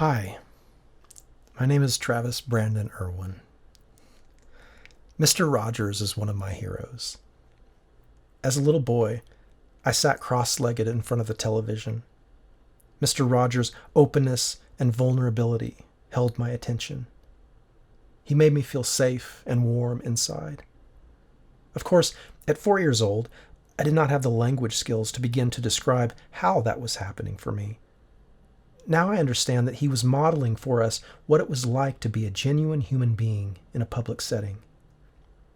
Hi, my name is Travis Brandon Irwin. Mr. Rogers is one of my heroes. As a little boy, I sat cross-legged in front of the television. Mr. Rogers' openness and vulnerability held my attention. He made me feel safe and warm inside. Of course, at 4 years old, I did not have the language skills to begin to describe how that was happening for me. Now I understand that he was modeling for us what it was like to be a genuine human being in a public setting.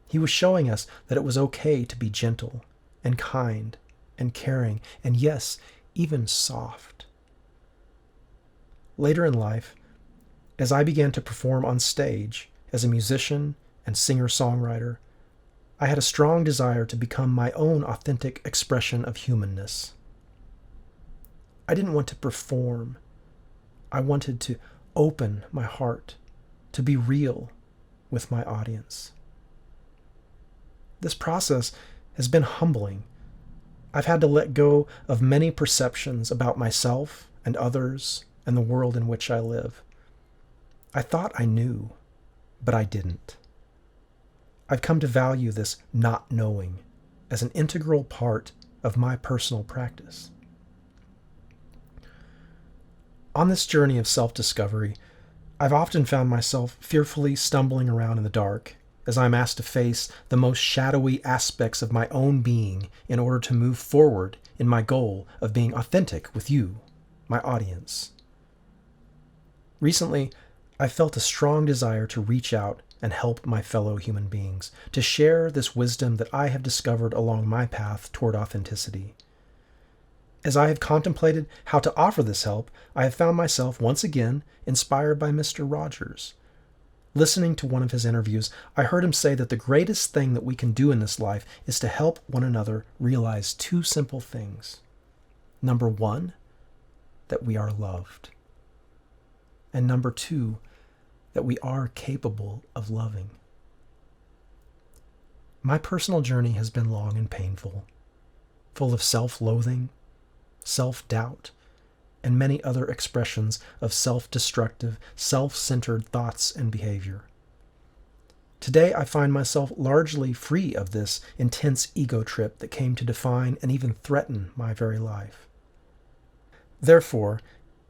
He was showing us that it was okay to be gentle and kind and caring and, yes, even soft. Later in life, as I began to perform on stage as a musician and singer-songwriter, I had a strong desire to become my own authentic expression of humanness. I didn't want to perform. I wanted to open my heart, to be real with my audience. This process has been humbling. I've had to let go of many perceptions about myself and others and the world in which I live. I thought I knew, but I didn't. I've come to value this not knowing as an integral part of my personal practice. On this journey of self-discovery, I've often found myself fearfully stumbling around in the dark as I'm asked to face the most shadowy aspects of my own being in order to move forward in my goal of being authentic with you, my audience. Recently, I felt a strong desire to reach out and help my fellow human beings, to share this wisdom that I have discovered along my path toward authenticity. As I have contemplated how to offer this help, I have found myself once again inspired by Mr. Rogers. Listening to one of his interviews, I heard him say that the greatest thing that we can do in this life is to help one another realize two simple things. Number one, that we are loved. And number two, that we are capable of loving. My personal journey has been long and painful, full of self-loathing, self-doubt, and many other expressions of self-destructive, self-centered thoughts and behavior. Today, I find myself largely free of this intense ego trip that came to define and even threaten my very life. Therefore,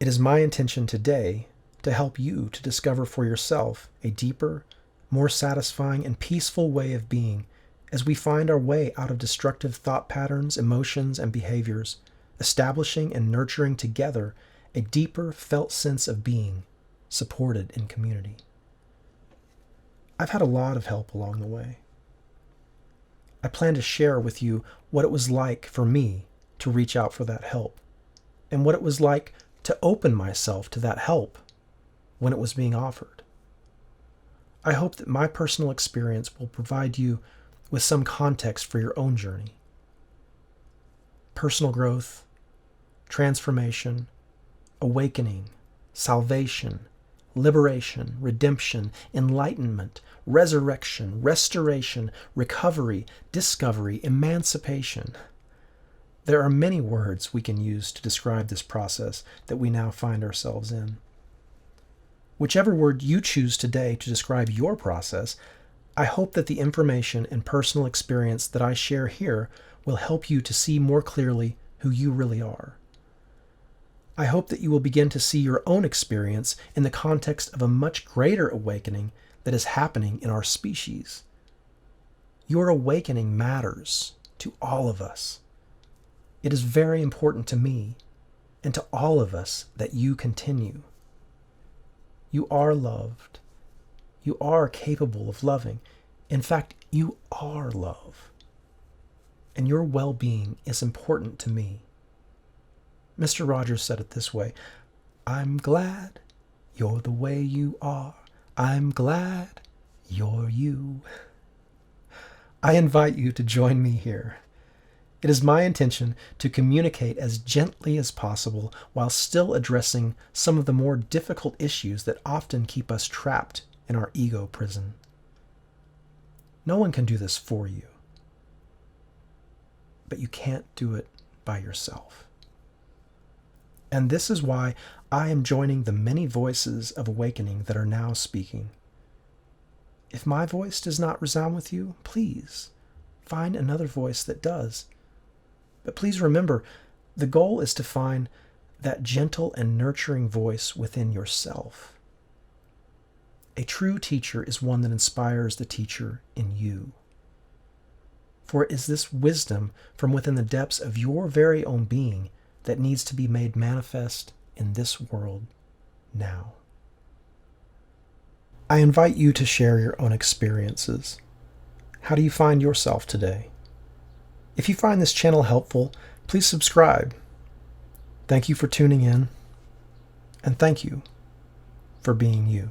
it is my intention today to help you to discover for yourself a deeper, more satisfying, and peaceful way of being as we find our way out of destructive thought patterns, emotions, and behaviors, establishing and nurturing together a deeper felt sense of being, supported in community. I've had a lot of help along the way. I plan to share with you what it was like for me to reach out for that help, and what it was like to open myself to that help when it was being offered. I hope that my personal experience will provide you with some context for your own journey. Personal growth, transformation, awakening, salvation, liberation, redemption, enlightenment, resurrection, restoration, recovery, discovery, emancipation. There are many words we can use to describe this process that we now find ourselves in. Whichever word you choose today to describe your process, I hope that the information and personal experience that I share here will help you to see more clearly who you really are. I hope that you will begin to see your own experience in the context of a much greater awakening that is happening in our species. Your awakening matters to all of us. It is very important to me and to all of us that you continue. You are loved. You are capable of loving. In fact, you are love. And your well-being is important to me. Mr. Rogers said it this way: I'm glad you're the way you are. I'm glad you're you. I invite you to join me here. It is my intention to communicate as gently as possible while still addressing some of the more difficult issues that often keep us trapped in our ego prison. No one can do this for you, but you can't do it by yourself. And this is why I am joining the many voices of awakening that are now speaking. If my voice does not resound with you, please find another voice that does. But please remember, the goal is to find that gentle and nurturing voice within yourself. A true teacher is one that inspires the teacher in you. For it is this wisdom from within the depths of your very own being that needs to be made manifest in this world now. I invite you to share your own experiences. How do you find yourself today? If you find this channel helpful, please subscribe. Thank you for tuning in, and thank you for being you.